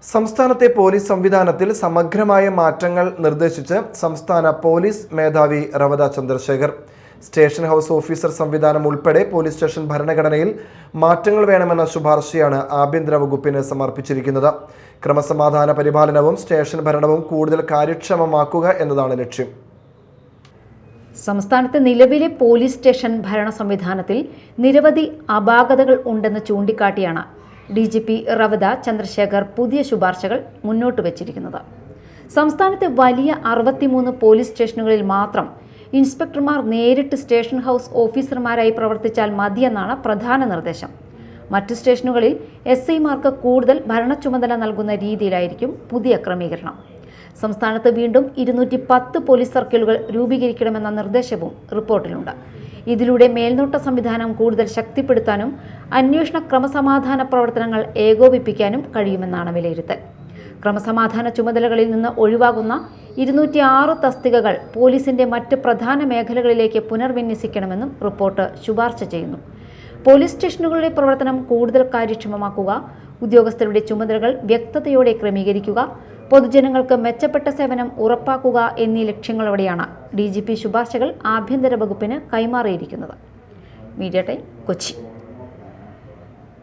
സംസ്ഥാനത്തെ പോലീസ് സംവിധാനത്തിൽ സമഗ്രമായ മാറ്റങ്ങൾ നിർദ്ദേശിച്ച് സംസ്ഥാന പോലീസ് മേധാവി റവദ ചന്ദ്രശേഖർ. സ്റ്റേഷൻ ഹൗസ് ഓഫീസർ സംവിധാനം ഉൾപ്പെടെ പോലീസ് സ്റ്റേഷൻ ഭരണഘടനയിൽ മാറ്റങ്ങൾ വേണമെന്ന ശുപാർശയാണ് ആഭ്യന്തര വകുപ്പിന് സമർപ്പിച്ചിരിക്കുന്നത്. ക്രമസമാധാന പരിപാലനവും സ്റ്റേഷൻ ഭരണവും കൂടുതൽ കാര്യക്ഷമമാക്കുക എന്നതാണ് ലക്ഷ്യം. സംസ്ഥാനത്തെ നിലവിലെ പോലീസ് സ്റ്റേഷൻ ഭരണ സംവിധാനത്തിൽ നിരവധി അപാകതകൾ ഉണ്ടെന്ന് ചൂണ്ടിക്കാട്ടിയാണ് DGP റവദ ചന്ദ്രശേഖർ പുതിയ ശുപാർശകൾ മുന്നോട്ട് വച്ചിരിക്കുന്നത്. സംസ്ഥാനത്തെ വലിയ 63 പോലീസ് സ്റ്റേഷനുകളിൽ മാത്രം ഇൻസ്പെക്ടർമാർ നേരിട്ട് സ്റ്റേഷൻ ഹൗസ് ഓഫീസർമാരായി പ്രവർത്തിച്ചാൽ മതിയെന്നാണ് പ്രധാന നിർദ്ദേശം. മറ്റ് സ്റ്റേഷനുകളിൽ SI-മാർക്ക് കൂടുതൽ ഭരണ ചുമതല നൽകുന്ന രീതിയിലായിരിക്കും പുതിയ ക്രമീകരണം. സംസ്ഥാനത്ത് വീണ്ടും 210 പോലീസ് സർക്കിളുകൾ രൂപീകരിക്കണമെന്ന നിർദ്ദേശവും റിപ്പോർട്ടിലുണ്ട്. ഇതിലൂടെ മേൽനോട്ട സംവിധാനം കൂടുതൽ ശക്തിപ്പെടുത്താനും അന്വേഷണ ക്രമസമാധാന പ്രവർത്തനങ്ങൾ ഏകോപിപ്പിക്കാനും കഴിയുമെന്നാണ് വിലയിരുത്തൽ. ക്രമസമാധാന ചുമതലകളിൽ നിന്ന് ഒഴിവാകുന്ന 206 തസ്തികകൾ പോലീസിന്റെ മറ്റ് പ്രധാന മേഖലകളിലേക്ക് പുനർവിന്യസിക്കണമെന്നും റിപ്പോർട്ട് ശുപാർശ ചെയ്യുന്നു. പോലീസ് സ്റ്റേഷനുകളുടെ പ്രവർത്തനം കൂടുതൽ കാര്യക്ഷമമാക്കുക, ഉദ്യോഗസ്ഥരുടെ ചുമതലകൾ വ്യക്തതയോടെ ക്രമീകരിക്കുക, പൊതുജനങ്ങൾക്ക് മെച്ചപ്പെട്ട സേവനം ഉറപ്പാക്കുക എന്നീ ലക്ഷ്യങ്ങളോടെയാണ് DGP ശുപാർശകൾ ആഭ്യന്തര വകുപ്പിന് കൈമാറിയിരിക്കുന്നത്. Media time, Kochi.